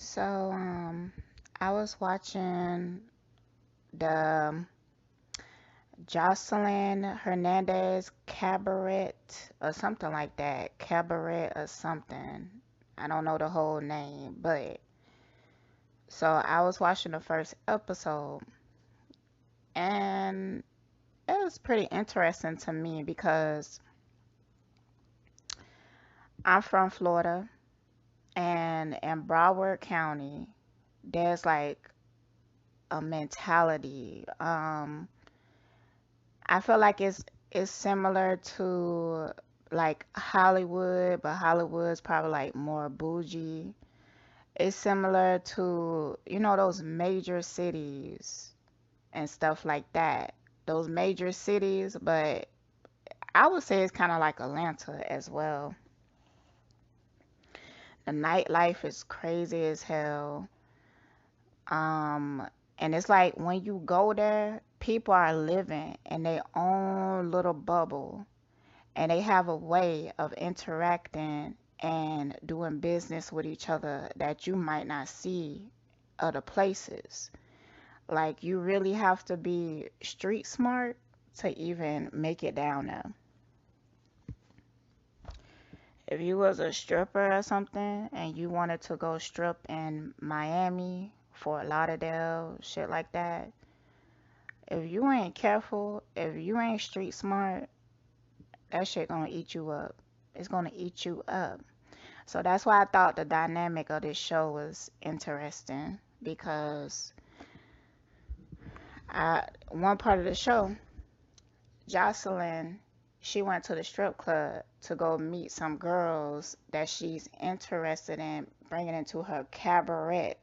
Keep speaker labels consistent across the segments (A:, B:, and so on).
A: So, I was watching the Joseline Hernandez cabaret or something like that. Cabaret or something. I don't know the whole name, but so I was watching the first episode and it was pretty interesting to me because I'm from Florida and in Broward County, there's like a mentality. I feel like it's similar to like Hollywood, but Hollywood's probably like more bougie. It's similar to, those major cities and stuff like that. Those major cities, but I would say it's kind of like Atlanta as well. The nightlife is crazy as hell. Um, and it's like when you go there, people are living in their own little bubble and they have a way of interacting and doing business with each other that you might not see other places. Like you really have to be street smart to even make it down there. If you was a stripper or something and you wanted to go strip in Miami, Fort Lauderdale, shit like that, if you ain't careful, if you ain't street smart, that shit gonna eat you up. It's gonna eat you up. So that's why I thought the dynamic of this show was interesting because one part of the show, Jocelyn, she went to the strip club to go meet some girls that she's interested in bringing into her cabaret.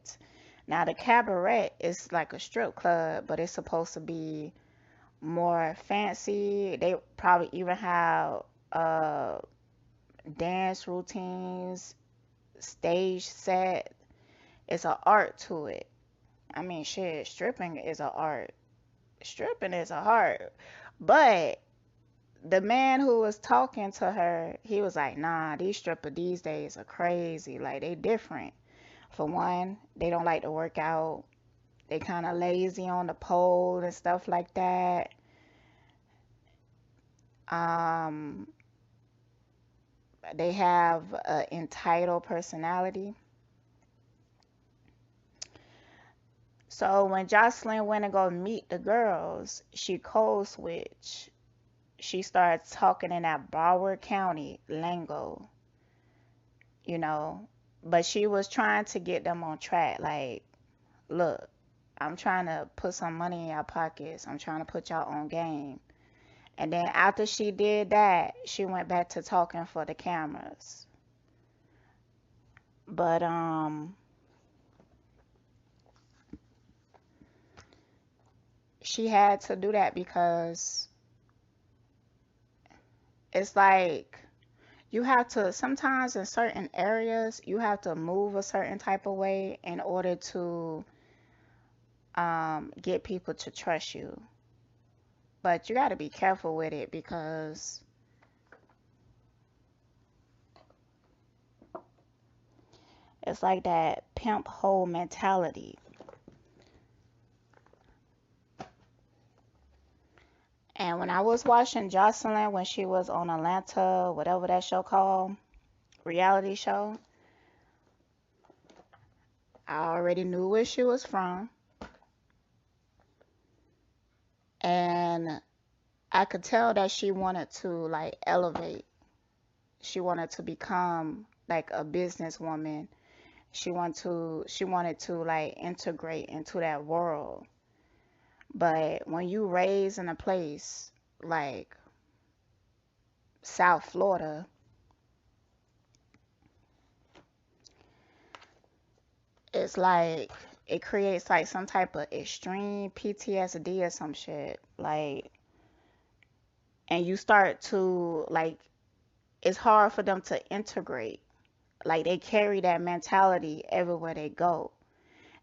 A: Now the cabaret is like a strip club, but it's supposed to be more fancy. They probably even have uh dance routines, stage set. It's an art to it. I mean, shit, stripping is an art. Stripping is a art. But the man who was talking to her, he was like, nah, these strippers these days are crazy. Like, they different. For one, they don't like to work out. They kind of lazy on the pole and stuff like that. Um, they have an entitled personality. So when Jocelyn went and go meet the girls, she code switch. She started talking in that Broward County lingo, you know. But she was trying to get them on track. Like, look, I'm trying to put some money in your pockets. I'm trying to put y'all on game. And then after she did that, she went back to talking for the cameras. But she had to do that because it's like you have to sometimes in certain areas you have to move a certain type of way in order to get people to trust you. But you got to be careful with it because it's like that pimp hoe mentality. And when I was watching Jocelyn when she was on Atlanta, whatever that show called, reality show, I already knew where she was from. And I could tell that she wanted to like elevate. She wanted to become like a businesswoman. She wanted to like integrate into that world. But when you raise in a place like South Florida, it's like it creates like some type of extreme PTSD or some shit. Like, and you start to like, it's hard for them to integrate. Like, they carry that mentality everywhere they go.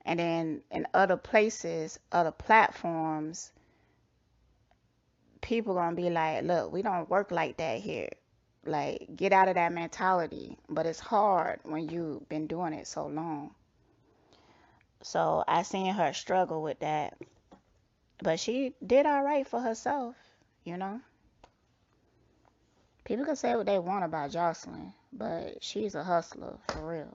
A: And then in other places, other platforms, people gonna be like, look, we don't work like that here. Like, get out of that mentality. But it's hard when you've been doing it so long. So I seen her struggle with that. But she did all right for herself, you know? People can say what they want about Joseline, but she's a hustler for real.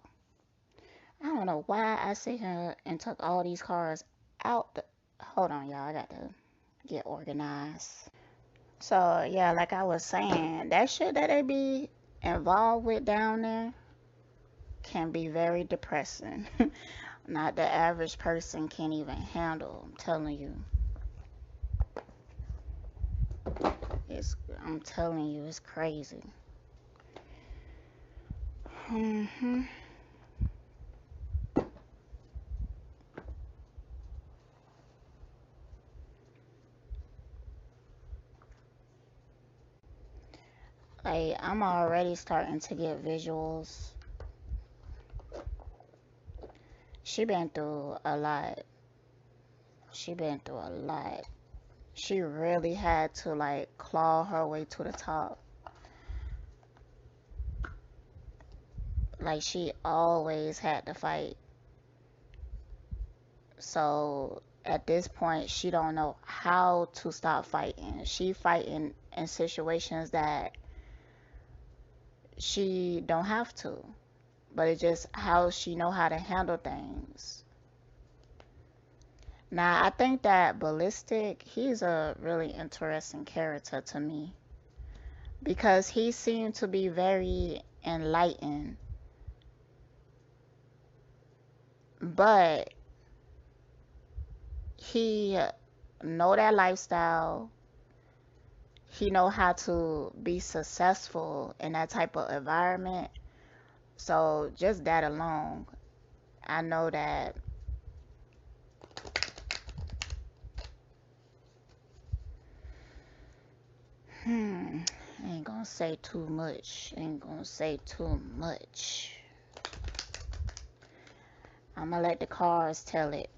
A: I don't know why I sit here and took all these cars out. Hold on, y'all. I got to get organized. So, yeah, like I was saying, that shit that they be involved with down there can be very depressing. Not the average person can even handle. I'm telling you. I'm telling you, it's crazy. hmm Like, I'm already starting to get visuals. She been through a lot. She been through a lot. She really had to, like, claw her way to the top. Like, she always had to fight. So at this point, she don't know how to stop fighting. She fighting in situations that she don't have to, but it's just how she know how to handle things. Now, I think that Ballistic, he's a really interesting character to me because he seemed to be very enlightened, but he know that lifestyle. He know how to be successful in that type of environment. So just that alone, I know that I ain't gonna say too much. Ain't gonna say too much. I'm gonna let the cards tell it.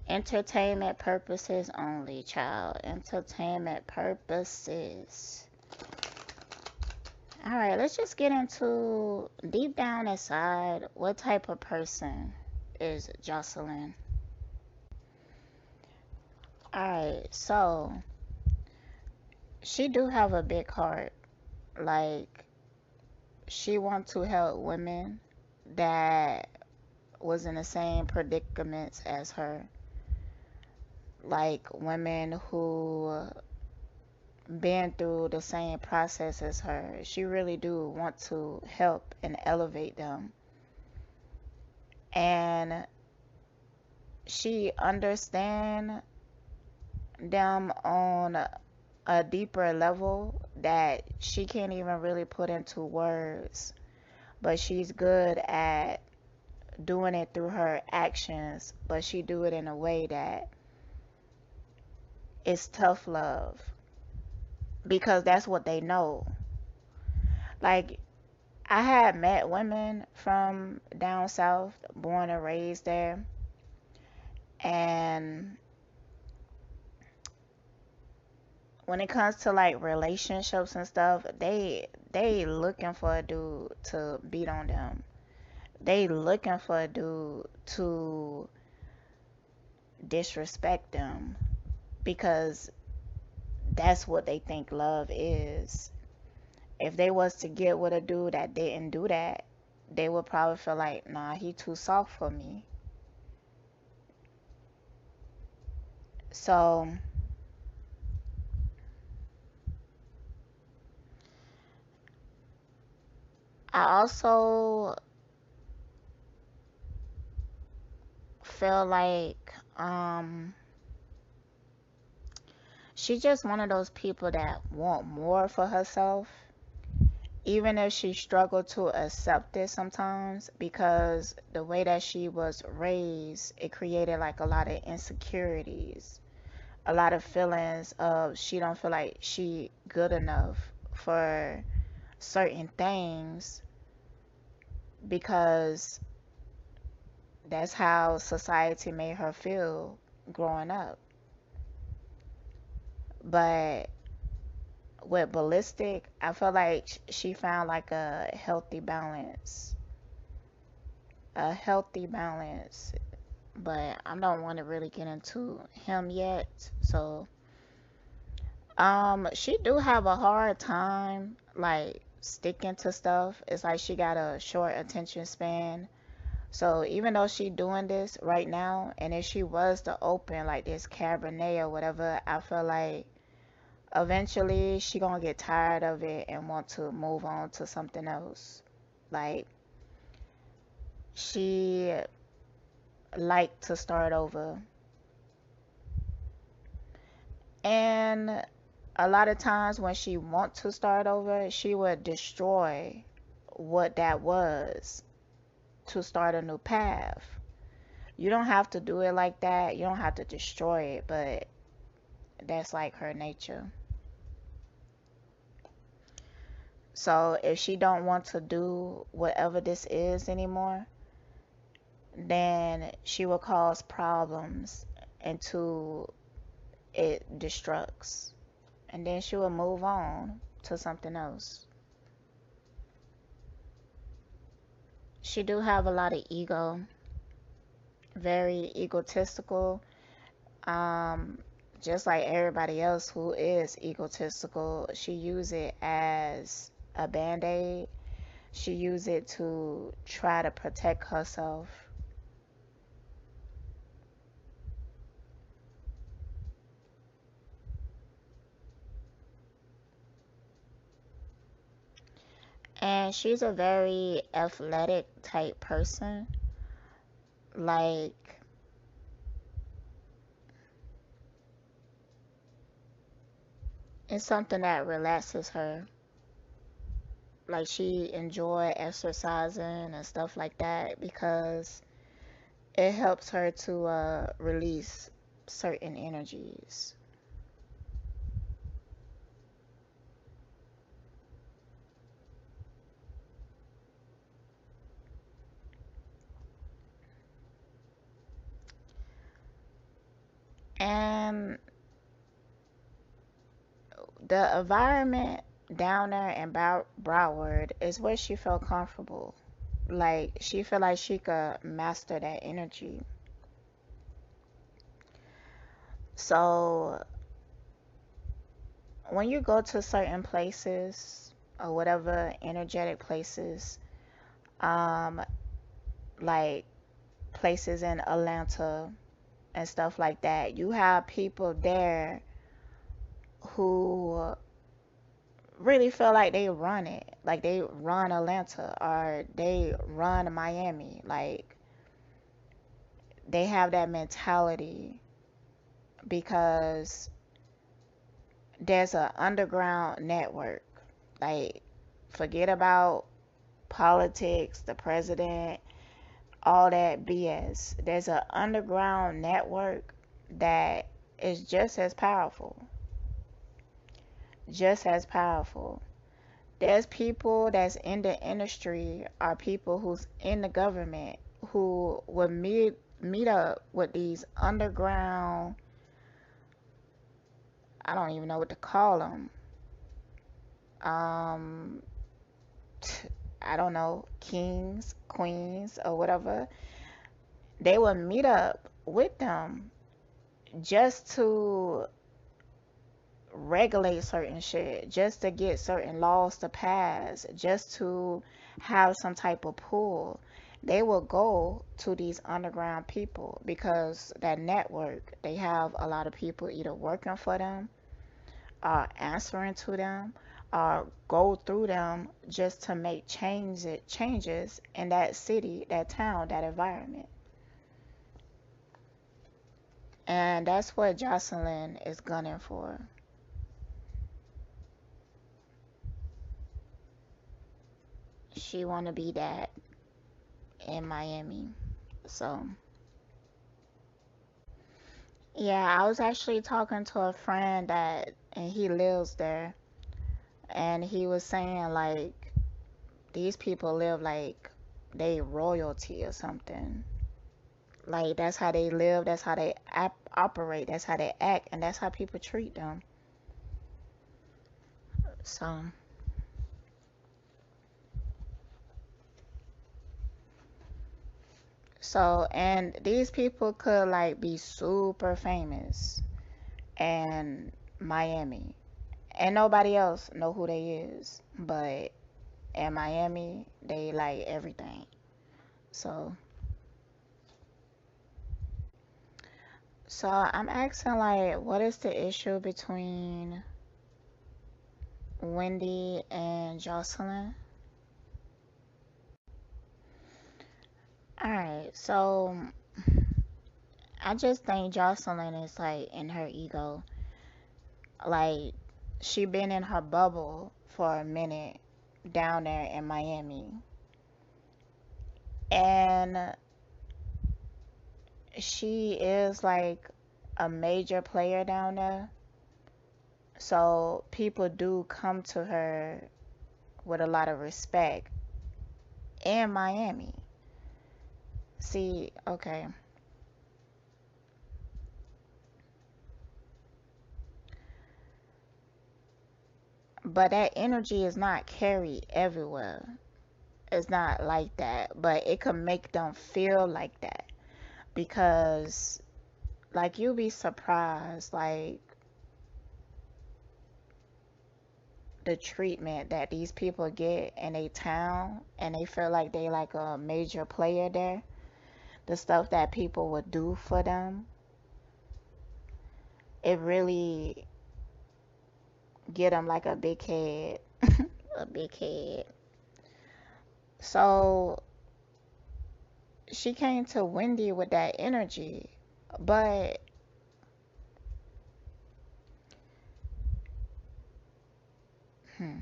A: Entertainment purposes only, child. Entertainment purposes. Alright, let's just get into deep down inside what type of person is Joseline. Alright, so she do have a big heart. Like, she want to help women that was in the same predicaments as her. Like women who been through the same process as her. She really do want to help and elevate them. And she understand them on a deeper level that she can't even really put into words. But she's good at doing it through her actions, but she do it in a way that is tough love because that's what they know. Like, I had met women from down south, born and raised there, and when it comes to like relationships and stuff, they looking for a dude to beat on them. They looking for a dude to disrespect them because that's what they think love is. If they was to get with a dude that didn't do that, they would probably feel like, nah, he too soft for me. So I also feel like she just one of those people that want more for herself, even if she struggled to accept it sometimes because the way that she was raised, it created like a lot of insecurities, a lot of feelings of she don't feel like she good enough for certain things because that's how society made her feel growing up. But with Ballistic, I feel like she found like a healthy balance. A healthy balance. but I don't want to really get into him yet. So, she do have a hard time like sticking to stuff. It's like she got a short attention span. So even though she doing this right now, and if she was to open like this Cabernet or whatever, I feel like eventually she gonna get tired of it and want to move on to something else. Like she like to start over. And a lot of times when she want to start over, she would destroy what that was to start a new path. You don't have to do it like that. You don't have to destroy it, but that's like her nature. So if she don't want to do whatever this is anymore, then she will cause problems until it destructs. And then she will move on to something else. She do have a lot of ego, very egotistical. Um, just like everybody else who is egotistical, she use it as a band-aid. She use it to try to protect herself. And she's a very athletic type person. Like, it's something that relaxes her. Like, she enjoy exercising and stuff like that because it helps her to release certain energies. And the environment down there in Broward is where she felt comfortable. Like she felt like she could master that energy. So when you go to certain places or whatever energetic places, um, like places in Atlanta and stuff like that, you have people there who really feel like they run it. Like they run Atlanta or they run Miami. Like they have that mentality because there's an underground network. Like forget about politics, the president, all that BS. There's an underground network that is just as powerful. Just as powerful. There's people that's in the industry or people who's in the government who would meet up with these underground, I don't even know what to call them. Um, I don't know, kings, queens, or whatever. They would meet up with them just to regulate certain shit, just to get certain laws to pass, just to have some type of pull. They will go to these underground people because that network, they have a lot of people either working for them, answering to them, or go through them just to make changes in that city, that town, that environment. And that's what Jocelyn is gunning for. She want to be that in Miami. So, yeah, I was actually talking to a friend that, and he lives there, and he was saying like these people live like they royalty or something. Like that's how they live, that's how they operate, that's how they act, and that's how people treat them. So, So, and these people could like be super famous in Miami, and nobody else know who they is, but in Miami, they like everything. So, so I'm asking like, what is the issue between Wendy and Jocelyn? All right, so I just think Jocelyn is like in her ego. Like she been in her bubble for a minute down there in Miami. And she is like a major player down there. So people do come to her with a lot of respect in Miami. See, okay. But that energy is not carried everywhere. It's not like that. But it could make them feel like that. Because like you'll be surprised like the treatment that these people get in a town and they feel like they like a major player there. The stuff that people would do for them, it really get them like a big head. A big head. So she came to Wendy with that energy, but hmm,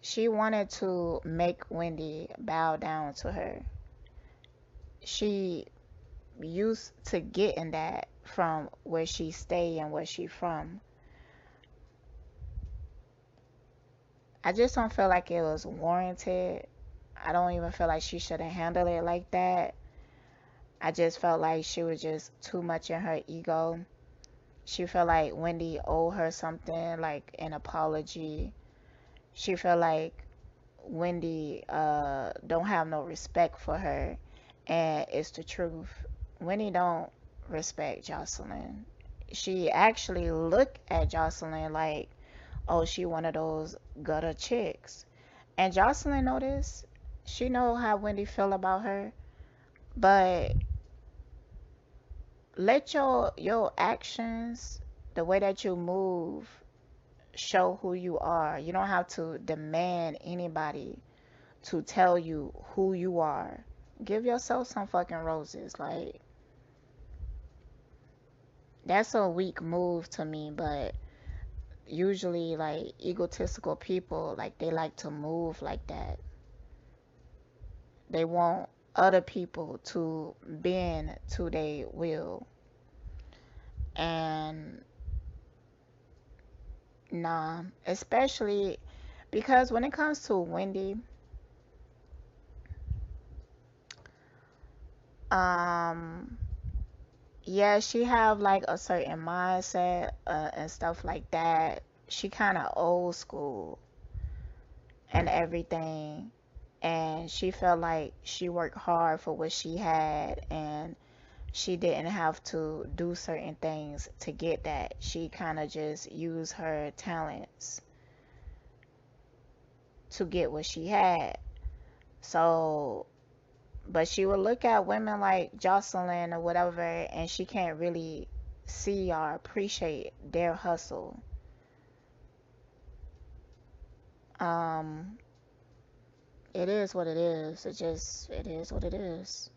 A: she wanted to make Wendy bow down to her. She used to getting that from where she stay and where she from. I just don't feel like it was warranted. I don't even feel like she should have handled it like that. I just felt like she was just too much in her ego. She felt like Wendy owed her something, like an apology. She felt like Wendy don't have no respect for her, and it's the truth. Wendy don't respect Jocelyn. She actually look at Jocelyn like, oh, she one of those gutter chicks. And Jocelyn know this. She know how Wendy feel about her. But let your actions, the way that you move, show who you are. You don't have to demand anybody to tell you who you are. Give yourself some fucking roses. Like that's a weak move to me, but usually like egotistical people like they like to move like that. They want other people to bend to their will. And nah, especially because when it comes to Wendy, um, yeah, she have like a certain mindset and stuff like that. She kind of old school and everything, and she felt like she worked hard for what she had, and she didn't have to do certain things to get that. She kind of just used her talents to get what she had. So, but she would look at women like Jocelyn or whatever, and she can't really see or appreciate their hustle. Um, it is what it is. It is what it is.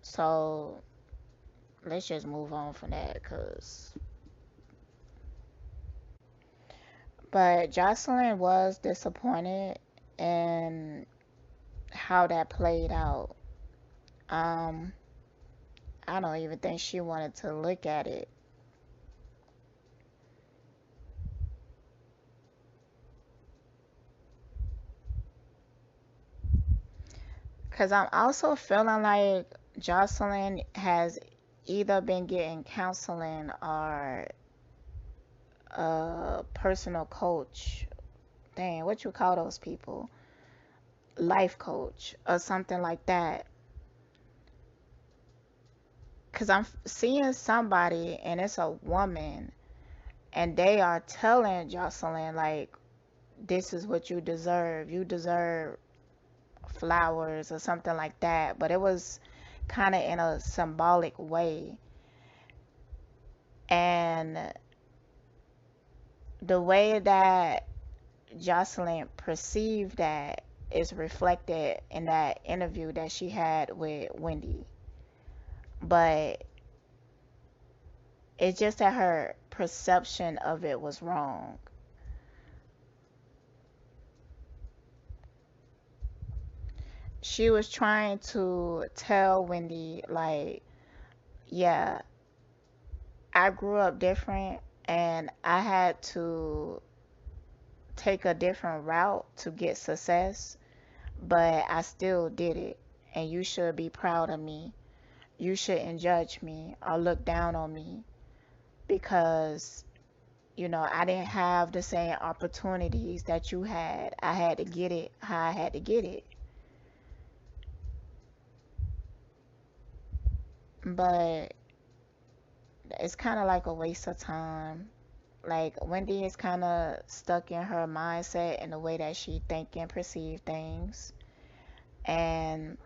A: So let's just move on from that, cause. But Jocelyn was disappointed in how that played out. Um, I don't even think she wanted to look at it. Because I'm also feeling like Jocelyn has either been getting counseling or a personal coach. Dang, what you call those people? Life coach or something like that. Cause I'm seeing somebody and it's a woman and they are telling Joseline like this is what you deserve. You deserve flowers or something like that. But it was kind of in a symbolic way. And the way that Joseline perceived that is reflected in that interview that she had with Wendy. But it's just that her perception of it was wrong. She was trying to tell Wendy, like, yeah, I grew up different and I had to take a different route to get success, but I still did it. And you should be proud of me. You shouldn't judge me or look down on me because, I didn't have the same opportunities that you had. I had to get it how I had to get it. But it's kind of like a waste of time. Like Wendy is kind of stuck in her mindset in the way that she think and perceive things. And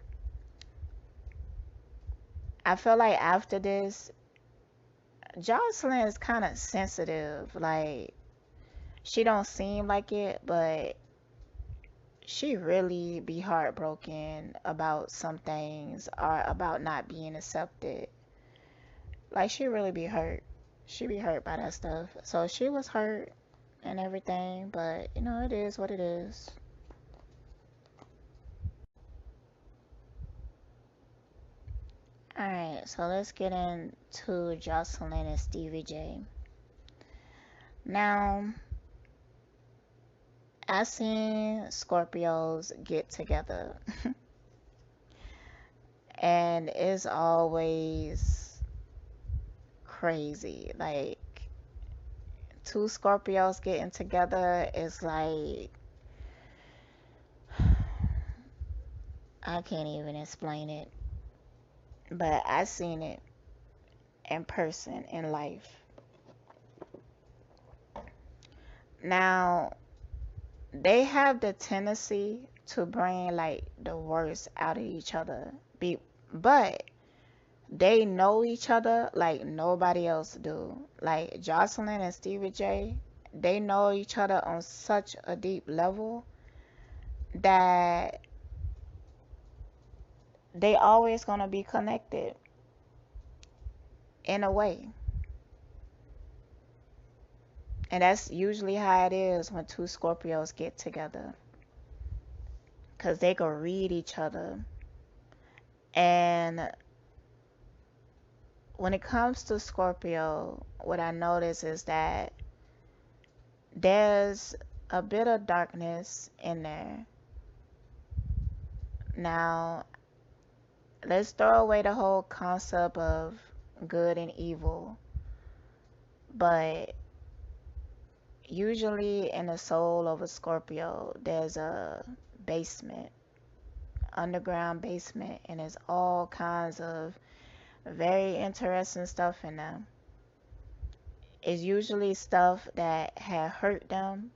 A: I feel like after this, Jocelyn is kind of sensitive. Like she don't seem like it, but she really be heartbroken about some things or about not being accepted. Like she really be hurt. She be hurt by that stuff. So she was hurt and everything, but it is what it is. Alright, so let's get into Jocelyn and Stevie J. Now, I seen Scorpios get together, and it's always crazy. Like, two Scorpios getting together is like, I can't even explain it, but I seen it in person in life. Now, they have the tendency to bring like the worst out of each other. But they know each other like nobody else do. Like Jocelyn and Stevie J, they know each other on such a deep level that they always gonna be connected in a way. And that's usually how it is when two Scorpios get together. Cause they can read each other. And when it comes to Scorpio, what I notice is that there's a bit of darkness in there. Now, let's throw away the whole concept of good and evil, but usually in the soul of a Scorpio, there's a basement, underground basement, and there's all kinds of very interesting stuff in there. It's usually stuff that had hurt them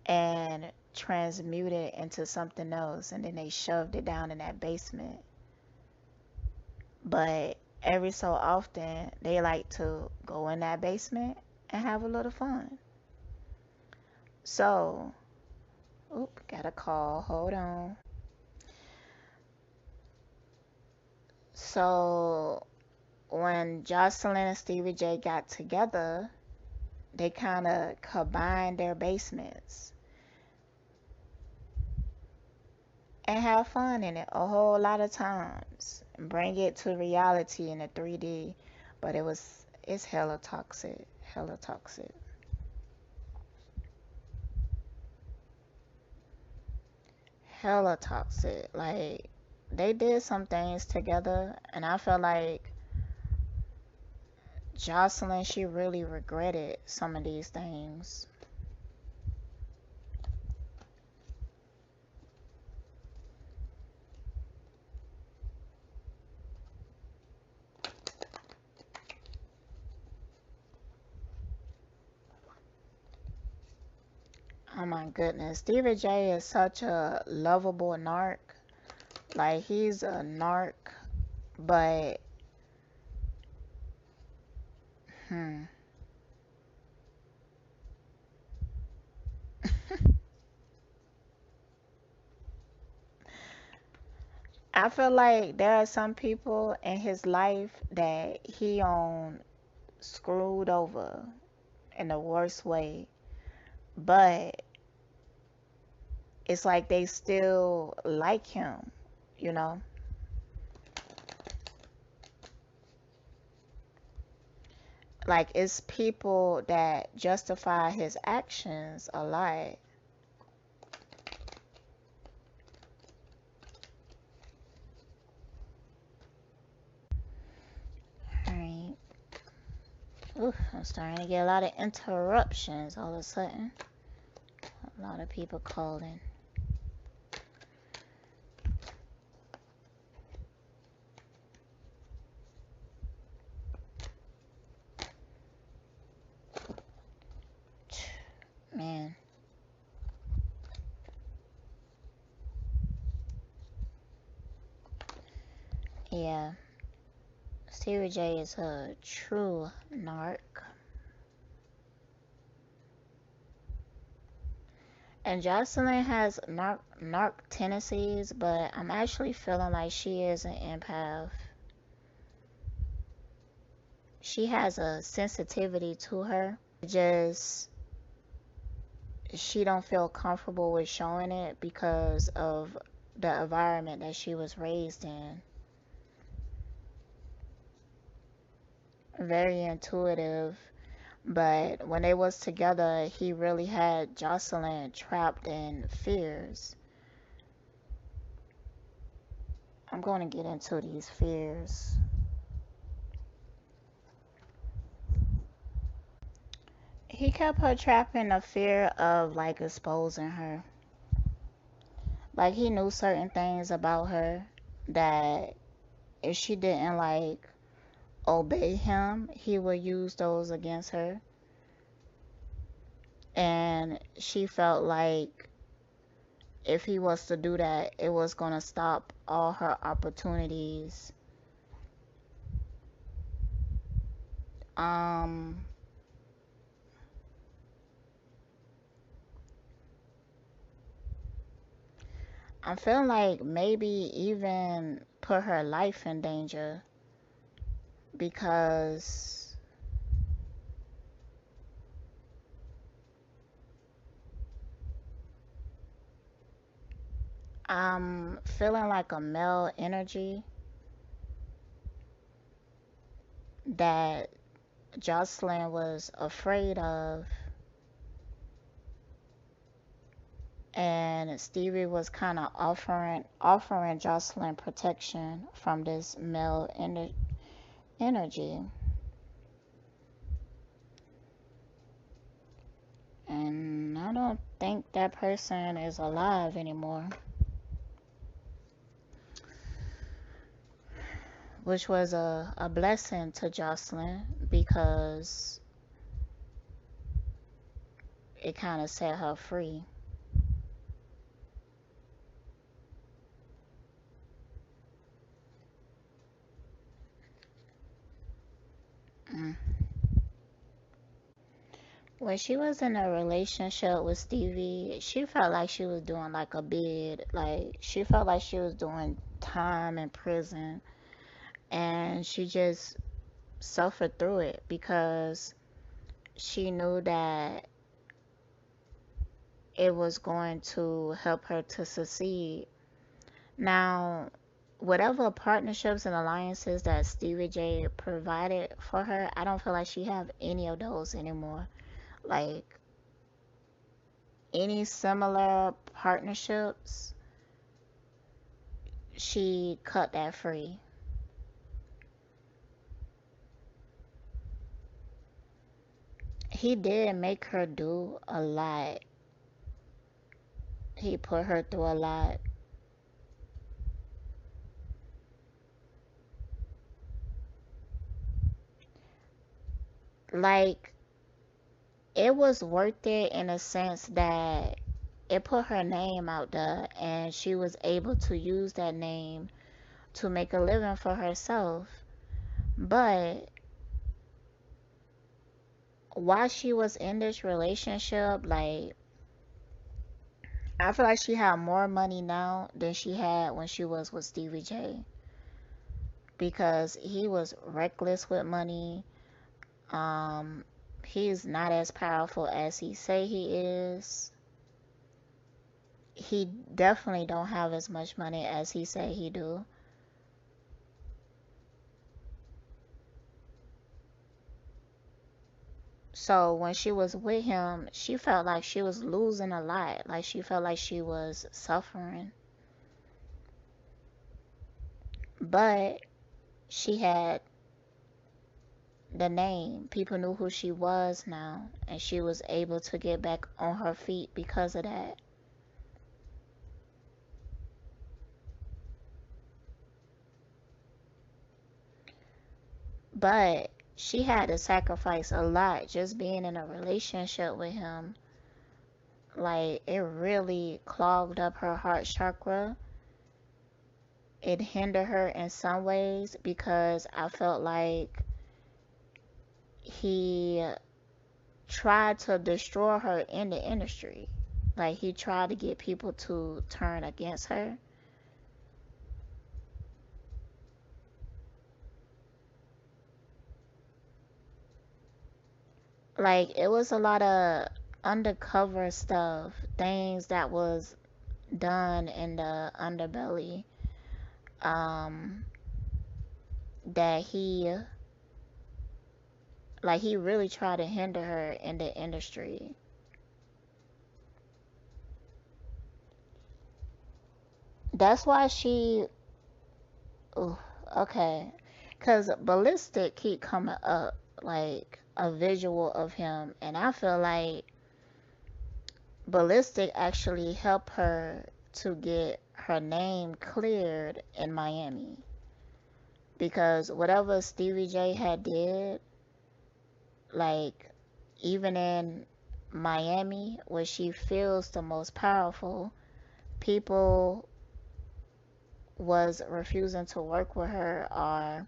A: and transmuted into something else, and then they shoved it down in that basement. But every so often, they like to go in that basement and have a little fun. So, oop, got a call. Hold on. So, when Jocelyn and Stevie J got together, they kind of combined their basements and have fun in it a whole lot of times. Bring it to reality in a 3D, but it's hella toxic, hella toxic, hella toxic. Like they did some things together, and I feel like Joseline, she really regretted some of these things. Oh my goodness. Stevie J is such a lovable narc. Like, he's a narc, but, hmm. I feel like there are some people in his life that he on screwed over in the worst way, but it's like they still like him, you know? Like, it's people that justify his actions a lot. Alright. Ooh, I'm starting to get a lot of interruptions all of a sudden. A lot of people calling. Man, yeah. Stevie J is a true narc. And Jocelyn has narc tendencies, but I'm actually feeling like she is an empath. She has a sensitivity to her. Just she don't feel comfortable with showing it because of the environment that she was raised in. Very intuitive, but when they was together, he really had Jocelyn trapped in fears. I'm going to get into these fears. He kept her trapped in a fear of like exposing her. Like, he knew certain things about her that if she didn't like obey him, he would use those against her. And she felt like if he was to do that, it was going to stop all her opportunities. Um, I'm feeling like maybe even put her life in danger because I'm feeling like a male energy that Jocelyn was afraid of, and Stevie was kind of offering Jocelyn protection from this male energy. And I don't think that person is alive anymore, which was a blessing to Jocelyn because it kind of set her free. Mm. When she was in a relationship with Stevie, she felt like she was doing like a bid. Like, she felt like she was doing time in prison. And she just suffered through it because she knew that it was going to help her to succeed. Now, whatever partnerships and alliances that Stevie J provided for her, I don't feel like she have any of those anymore. Like, any similar partnerships, she cut that free. he did make her do a lot. He put her through a lot. Like, it was worth it in a sense that it put her name out there and she was able to use that name to make a living for herself. But while she was in this relationship, like, I feel like she had more money now than she had when she was with Stevie J, because he was reckless with money. Um, he's not as powerful as he say he is. He definitely don't have as much money as he say he do. So when she was with him, she felt like she was losing a lot. Like she felt like she was suffering. But she had the name. People knew who she was now, and she was able to get back on her feet because of that. But she had to sacrifice a lot just being in a relationship with him. Like, it really clogged up her heart chakra. It hindered her in some ways because I felt like he tried to destroy her in the industry. Like, he tried to get people to turn against her. Like, it was a lot of undercover stuff, things that was done in the underbelly, um, that he really tried to hinder her in the industry. That's why she, ooh, okay, because Ballistic keep coming up like a visual of him, and I feel like Ballistic actually helped her to get her name cleared in Miami, because whatever Stevie J had did, like, even in Miami where she feels the most powerful, people was refusing to work with her or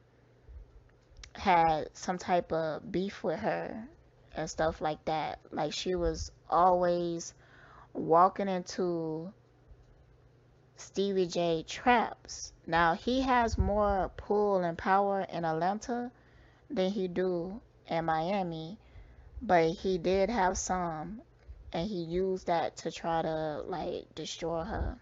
A: had some type of beef with her and stuff like that. Like, she was always walking into Stevie J traps. Now he has more pull and power in Atlanta than he do in Miami, but he did have some, and he used that to try to like destroy her.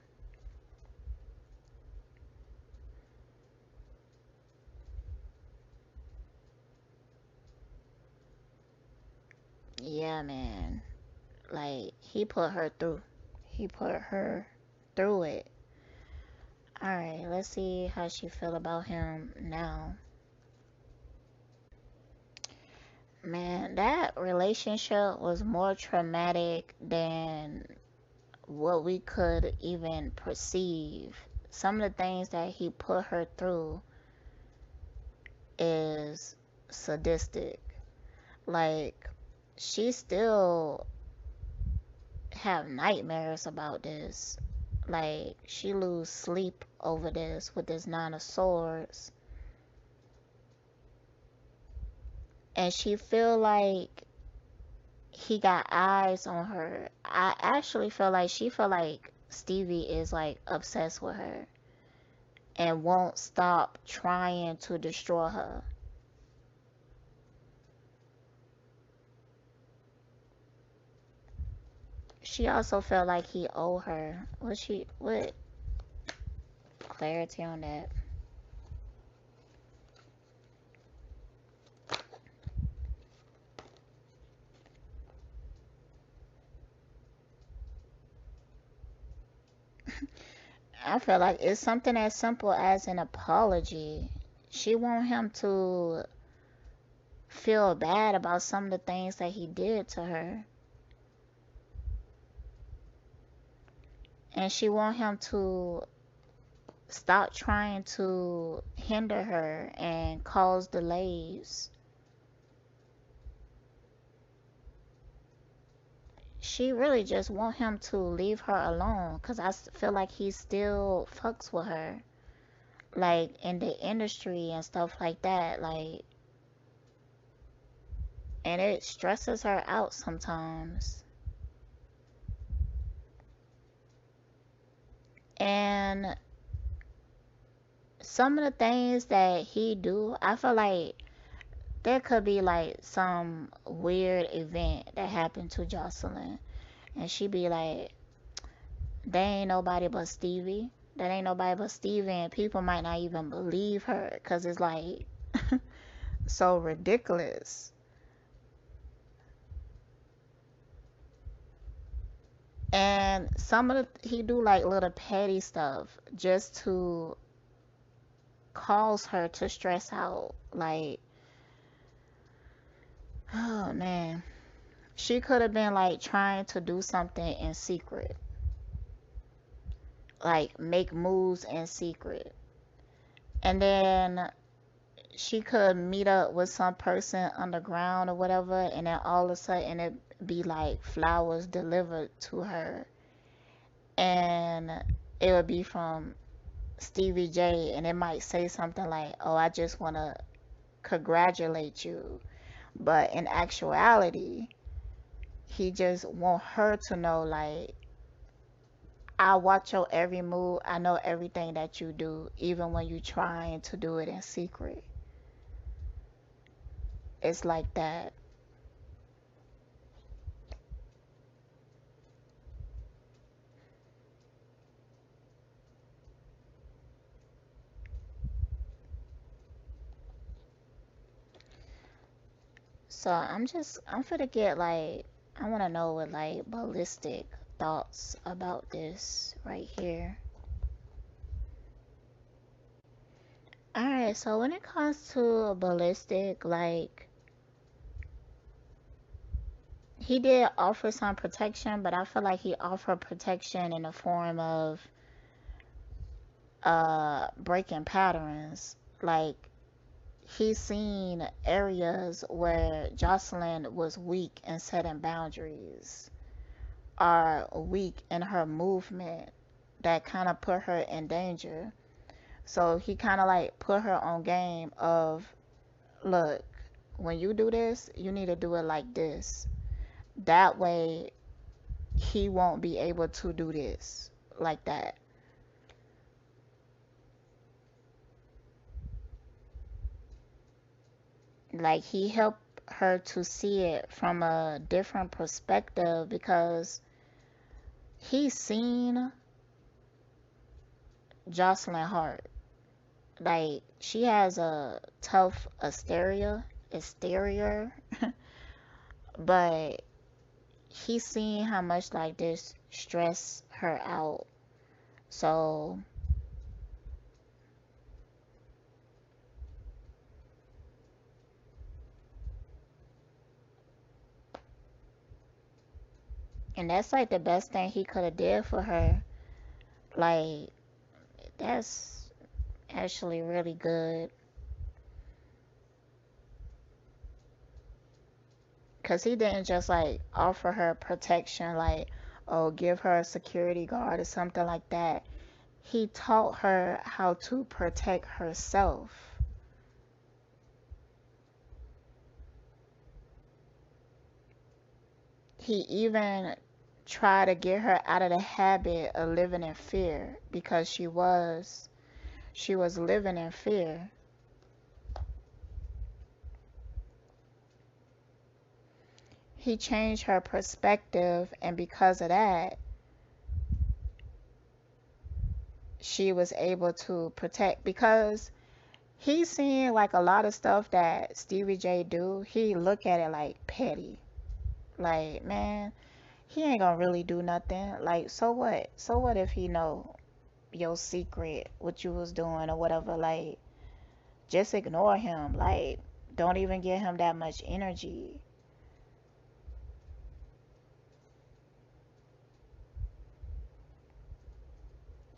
A: Yeah, man. Like, he put her through. He put her through it. All right, let's see how she feel about him now. Man, that relationship was more traumatic than what we could even perceive. Some of the things that he put her through is sadistic. Like, she still have nightmares about this. Like, she lose sleep over this with this nine of swords, and she feel like he got eyes on her. I actually feel like she feel like Stevie is like obsessed with her and won't stop trying to destroy her. She also felt like he owed her. What clarity on that? I feel like it's something as simple as an apology. She want him to feel bad about some of the things that he did to her. And she want him to stop trying to hinder her and cause delays. She really just want him to leave her alone because feel like he still fucks with her. Like in the industry and stuff like that. Like, and it stresses her out sometimes. And some of the things that he do, I feel like there could be like some weird event that happened to Joseline, and she be like, "They ain't nobody but Stevie. That ain't nobody but Stevie," and people might not even believe her because it's like so ridiculous. And some of he do like little petty stuff just to cause her to stress out. Like, oh man, she could have been like trying to do something in secret, like make moves in secret. And then she could meet up with some person underground or whatever, and then all of a sudden it be like flowers delivered to her, and it would be from Stevie J, and it might say something like, "Oh, I just want to congratulate you," but in actuality, he just want her to know, like, I watch your every move. I know everything that you do, even when you trying to do it in secret. It's like that. So I'm finna get like, I wanna know what like ballistic thoughts about this right here. Alright, so when it comes to ballistic, like, he did offer some protection, but I feel like he offered protection in the form of breaking patterns. Like, he's seen areas where Jocelyn was weak in setting boundaries, or weak in her movement, that kind of put her in danger. So he kind of like put her on game of, look, when you do this, you need to do it like this. That way he won't be able to do this like that. Like, he helped her to see it from a different perspective because he's seen Jocelyn Hart. Like, she has a tough exterior, but he's seen how much like this stress her out. So, and that's like the best thing he could have did for her. Like, that's actually really good. Cause he didn't just like offer her protection, like, oh, give her a security guard or something like that. He taught her how to protect herself. He even tried to get her out of the habit of living in fear because she was living in fear. He changed her perspective, and because of that, she was able to protect, because he's seeing like a lot of stuff that Stevie J do. He look at it like petty. Like, man, he ain't gonna really do nothing. Like, so what? So what if he know your secret, what you was doing or whatever? Like, just ignore him. Like, Don't even give him that much energy.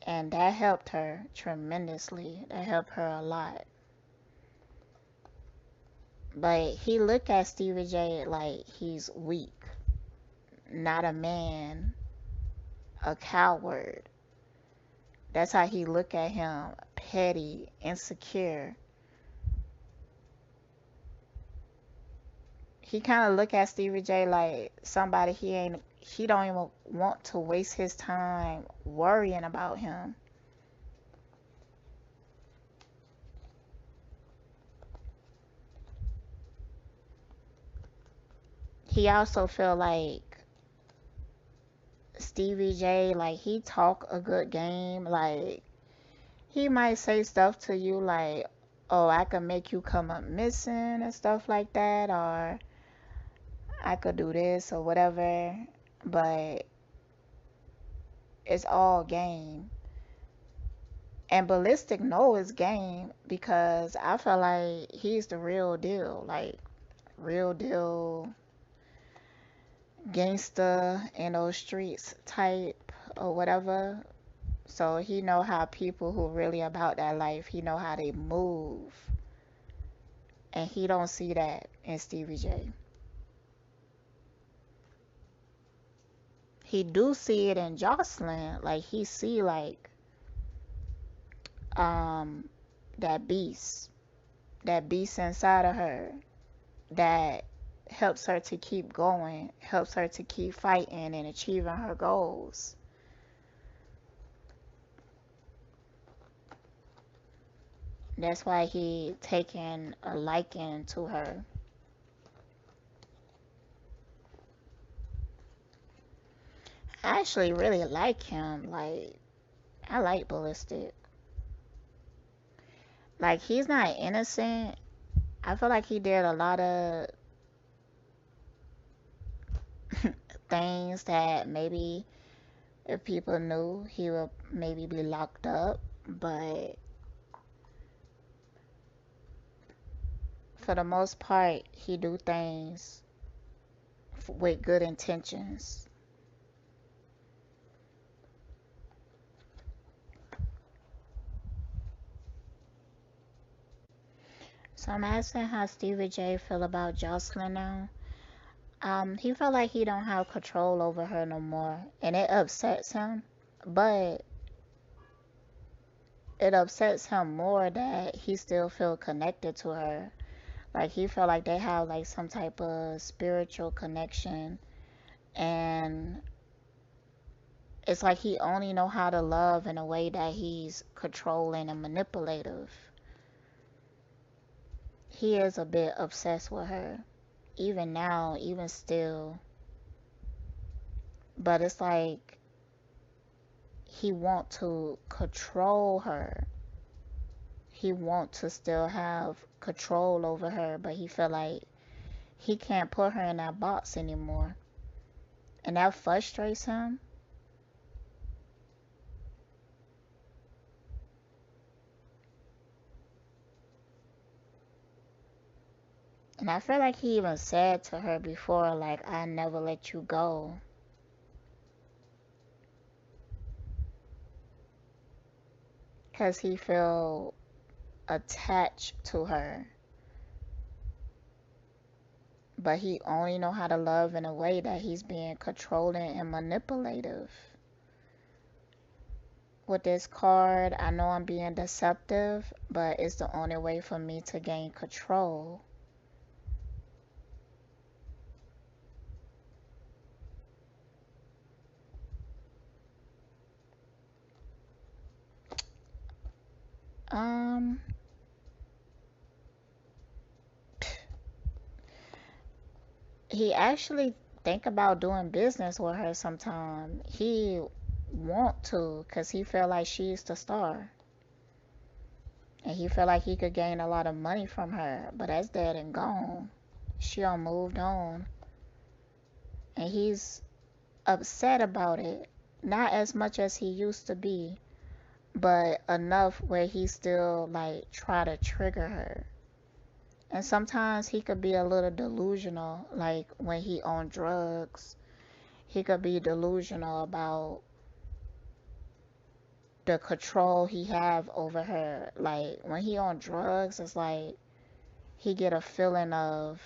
A: And that helped her tremendously. That helped her a lot. But he looked at Stevie J like he's weak, not a man, a coward. That's how he looked at him, petty, insecure. He kind of look at Stevie J like somebody he don't even want to waste his time worrying about him. He also feel like Stevie J, like he talk a good game, like he might say stuff to you like, "Oh, I could make you come up missing" and stuff like that, or "I could do this" or whatever, but it's all game. And Ballistic know it's game because I feel like he's the real deal, like real deal gangster in those streets type or whatever. So he know how people who really about that life, he know how they move. And he don't see that in Stevie J. He do see it in Joseline. Like he see like um that beast. That beast inside of her that helps her to keep going, helps her to keep fighting and achieving her goals. That's why he taking a liking to her. I actually really like him. Like I like Ballistic. Like he's not innocent. I feel like he did a lot of things that maybe if people knew he would maybe be locked up, but for the most part he do things with good intentions. So I'm asking how Stevie J feel about Jocelyn now. He felt like he don't have control over her no more, and it upsets him. But it upsets him more that he still feel connected to her. Like he felt like they have like some type of spiritual connection, and it's like he only know how to love in a way that he's controlling and manipulative. He is a bit obsessed with her, even now, even still. But it's like he want to control her. He want to still have control over her, but he feel like he can't put her in that box anymore. And that frustrates him. And I feel like he even said to her before, like, I never let you go. Because he feel attached to her. But he only know how to love in a way that he's being controlling and manipulative. With this card, I know I'm being deceptive, but it's the only way for me to gain control. Um, he actually think about doing business with her sometime. He want to, cause he feel like she's the star, and he feel like he could gain a lot of money from her. But that's dead and gone. She done moved on, and he's upset about it. Not as much as he used to be, but enough where he still like try to trigger her. And sometimes he could be a little delusional, like when he on drugs. He could be delusional about the control he have over her. Like when he on drugs, it's like he get a feeling of,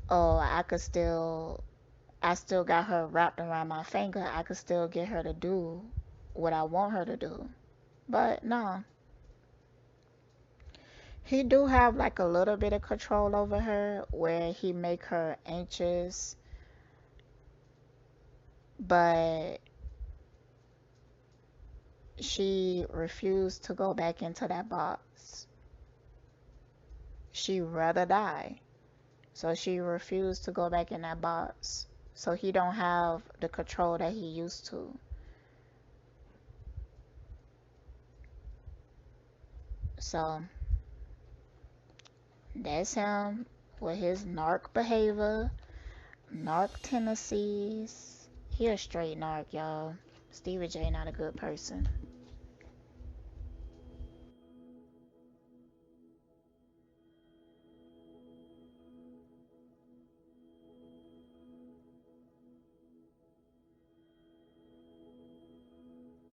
A: oh, I still got her wrapped around my finger. I could still get her to do what I want her to do. But no, he do have like a little bit of control over her where he make her anxious, but she refused to go back into that box. She rather die. So she refused to go back in that box. So he don't have the control that he used to. So that's him with his narc behavior, narc tendencies. He a straight narc, y'all. Stevie J not a good person.